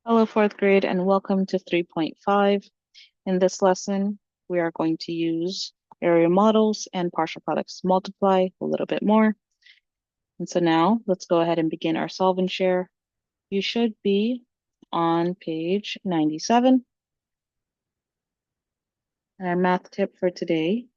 Hello, fourth grade, and welcome to 3.5. In this lesson, we are going to use area models and partial products to multiply a little bit more. And so now let's go ahead and begin our solve and share. You should be on page 97. And our math tip for today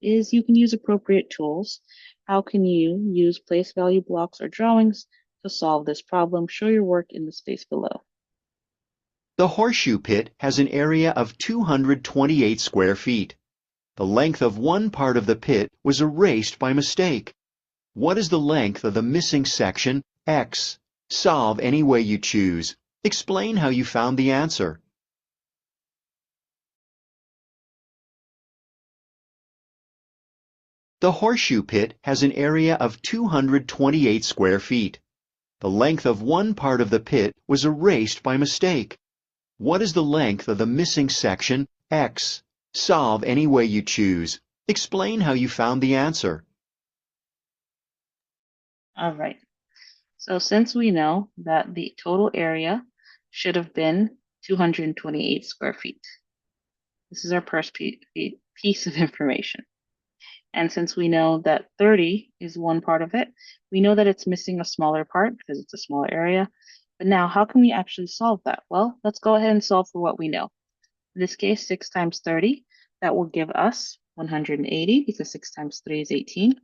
is you can use appropriate tools. How can you use place value blocks or drawings to solve this problem? Show your work in the space below. The horseshoe pit has an area of 228 square feet. The length of one part of the pit was erased by mistake. What is the length of the missing section, X? Solve any way you choose. Explain how you found the answer. The horseshoe pit has an area of 228 square feet. The length of one part of the pit was erased by mistake. What is the length of the missing section, X? Solve any way you choose. Explain how you found the answer. All right. So since we know that the total area should have been 228 square feet, this is our first piece of information. And since we know that 30 is one part of it, we know that it's missing a smaller part because it's a smaller area. But now, how can we actually solve that? Well, let's go ahead and solve for what we know. In this case, 6 times 30, that will give us 180 because 6 times 3 is 18.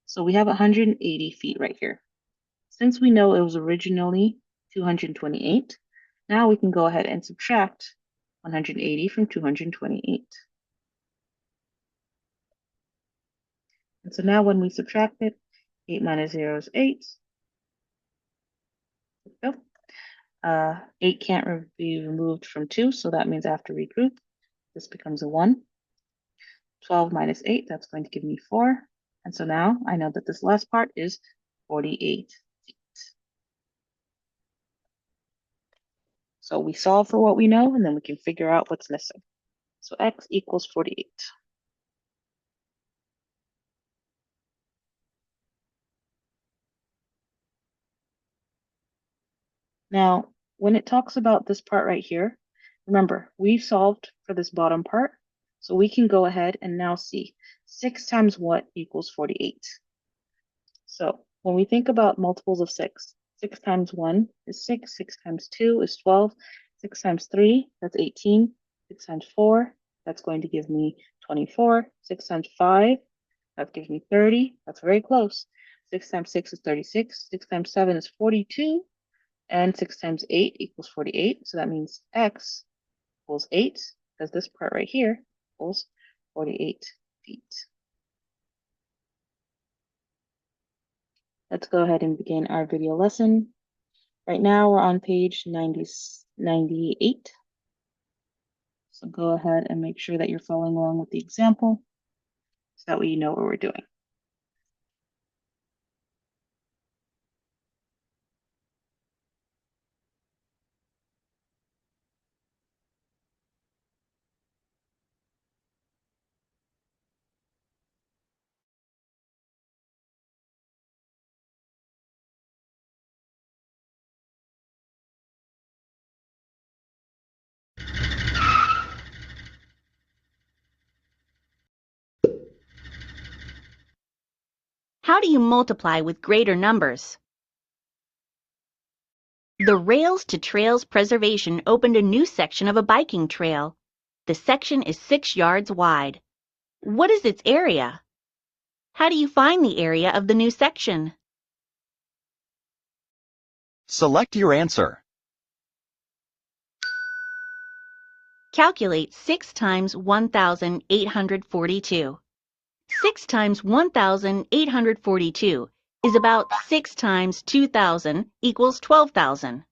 So we have 180 feet right here. Since we know it was originally 228, now we can go ahead and subtract 180 from 228. And so now when we subtract it, 8 minus 0 is 8. There we go. 8 can't be removed from 2, so that means I have to regroup. This becomes a 1. 12 minus 8, that's going to give me 4. And so now I know that this last part is 48 feet. So we solve for what we know, and then we can figure out what's missing. So x equals 48. Now, when it talks about this part right here, remember, we solved for this bottom part, so we can go ahead and now see 6 times what equals 48. So when we think about multiples of 6, 6 times 1 is 6, 6 times 2 is 12, 6 times 3, that's 18, 6 times 4, that's going to give me 24, 6 times 5, that gives me 30, that's very close. 6 times 6 is 36, 6 times 7 is 42, and 6 times 8 equals 48. So that means x equals 8, because this part right here equals 48 feet. Let's go ahead and begin our video lesson. Right now we're on page 98. So go ahead and make sure that you're following along with the example so that way you know what we're doing. How do you multiply with greater numbers? The Rails to Trails Preservation opened a new section of a biking trail. The section is 6 yards wide. What is its area? How do you find the area of the new section? Select your answer. Calculate 6 times 1,842. 6 times 1,842 is about 6 times 2,000 equals 12,000.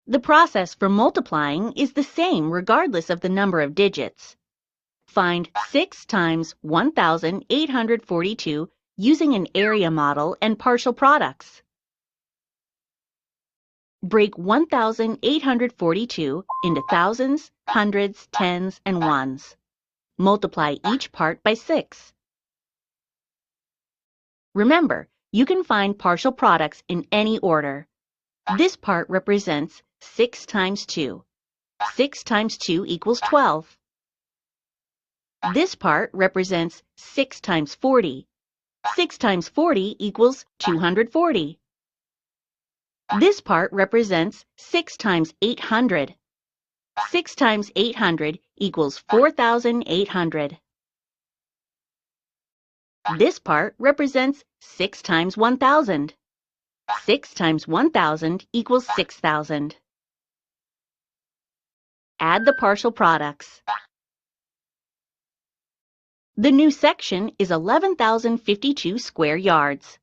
The process for multiplying is the same regardless of the number of digits. Find 6 times 1,842 using an area model and partial products. Break 1,842 into thousands, hundreds, tens, and ones. Multiply each part by 6. Remember, you can find partial products in any order. This part represents 6 times 2. 6 times 2 equals 12. This part represents 6 times 40. 6 times 40 equals 240. This part represents 6 times 800. 6 times 800 equals 4,800. This part represents 6 times 1,000. 6 times 1,000 equals 6,000. Add the partial products. The new section is 11,052 square yards.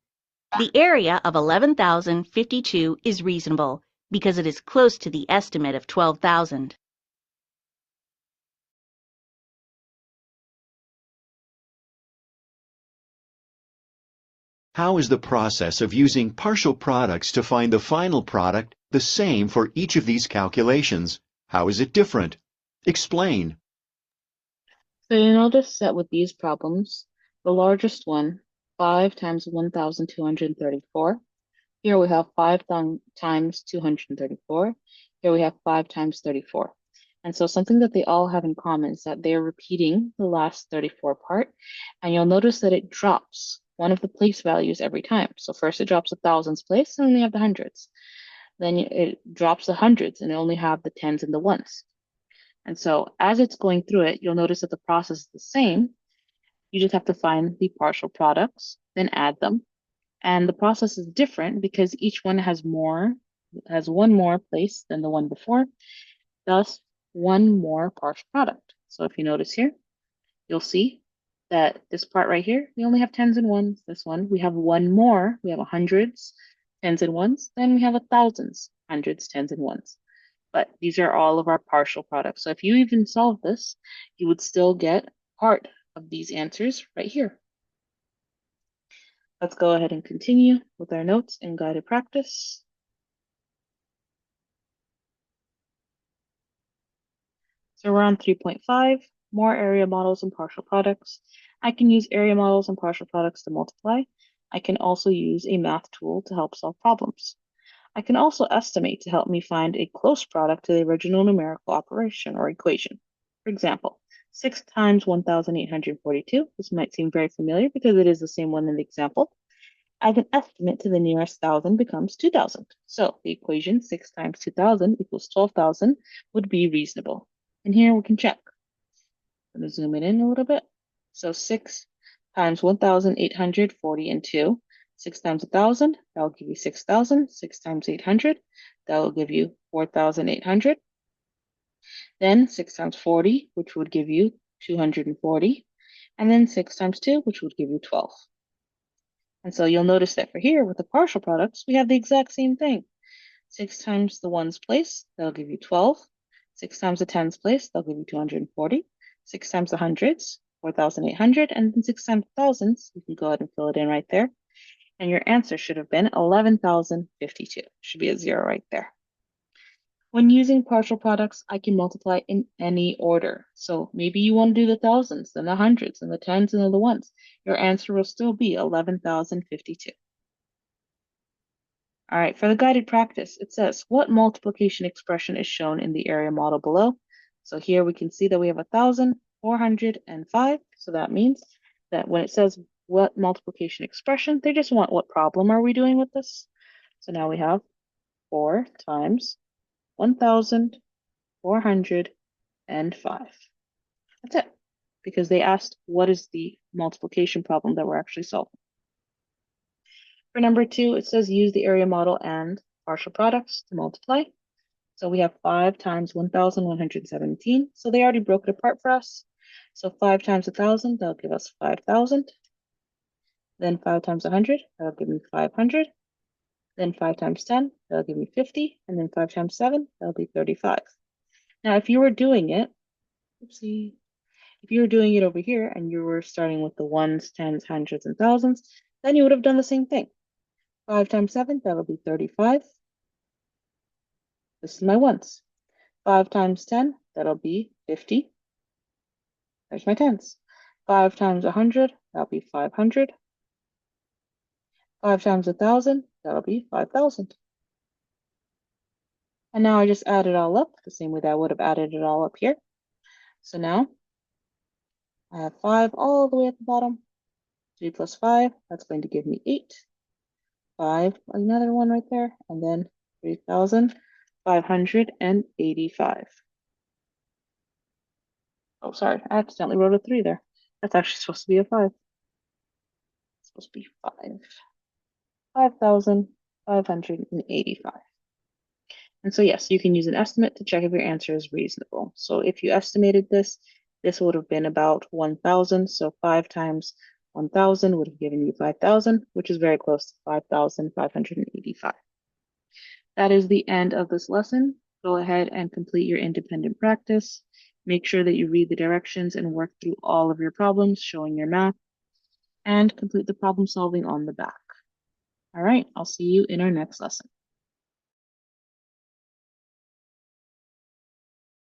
The area of 11,052 is reasonable because it is close to the estimate of 12,000. How is the process of using partial products to find the final product the same for each of these calculations? How is it different? Explain. So you notice that with these problems, the largest one, 5 times 1,234. Here we have 5 times 234. Here we have 5 times 34. And so something that they all have in common is that they're repeating the last 34 part. And you'll notice that it drops one of the place values every time. So first it drops the thousands place, and then you have the hundreds. Then it drops the hundreds, and you only have the tens and the ones. And so as it's going through it, you'll notice that the process is the same. You just have to find the partial products, then add them. And the process is different because each one has one more place than the one before, thus one more partial product. So if you notice here, you'll see that this part right here, we only have tens and ones. This one, we have one more. We have hundreds, tens and ones. Then we have thousands, hundreds, tens and ones. But these are all of our partial products. So if you even solve this, you would still get part of these answers right here. Let's go ahead and continue with our notes and guided practice. So we're on 3.5, more area models and partial products. I can use area models and partial products to multiply. I can also use a math tool to help solve problems. I can also estimate to help me find a close product to the original numerical operation or equation. For example, 6 times 1,842. This might seem very familiar because it is the same one in the example. As an estimate to the nearest thousand becomes 2,000. So the equation 6 times 2,000 equals 12,000 would be reasonable. And here we can check. I'm going to zoom it in a little bit. So 6 times 1,840 and 2. 6 times 1,000, that will give you 6,000. 6 times 800, that will give you 4,800. Then 6 times 40, which would give you 240. And then 6 times 2, which would give you 12. And so you'll notice that for here, with the partial products, we have the exact same thing. 6 times the ones place, that'll give you 12. 6 times the tens place, that'll give you 240. 6 times the hundreds, 4,800. And then 6 times the thousands, you can go ahead and fill it in right there. And your answer should have been 11,052. Should be a 0 right there. When using partial products, I can multiply in any order. So maybe you want to do the thousands, then the hundreds, and the tens, and then the ones. Your answer will still be 11,052. All right, for the guided practice, it says, what multiplication expression is shown in the area model below? So here we can see that we have 1,405. So that means that when it says what multiplication expression, they just want what problem are we doing with this? So now we have 4 times 1,405. That's it, because they asked what is the multiplication problem that we're actually solving. For number 2, it says use the area model and partial products to multiply. So we have 5 times 1,117. So they already broke it apart for us. So 5 times 1,000, that'll give us 5,000. Then 5 times 100, that'll give me 500. Then 5 times 10, that'll give me 50. And then 5 times 7, that'll be 35. Now, if you were doing it, if you were doing it over here and you were starting with the ones, tens, hundreds, and thousands, then you would have done the same thing. 5 times 7, that'll be 35. This is my ones. 5 times 10, that'll be 50. There's my tens. 5 times 100, that'll be 500. 5 times 1,000, that'll be 5,000. And now I just add it all up the same way that I would have added it all up here. So now I have 5 all the way at the bottom. 3 plus 5, that's going to give me 8. 5, another one right there, and then 3,585. Oh, sorry, I accidentally wrote a 3 there. That's actually supposed to be a 5. It's supposed to be 5. 5,585. And so yes, you can use an estimate to check if your answer is reasonable. So if you estimated this, this would have been about 1,000. So 5 times 1,000 would have given you 5,000, which is very close to 5,585. That is the end of this lesson. Go ahead and complete your independent practice. Make sure that you read the directions and work through all of your problems showing your math, and complete the problem solving on the back. All right, I'll see you in our next lesson.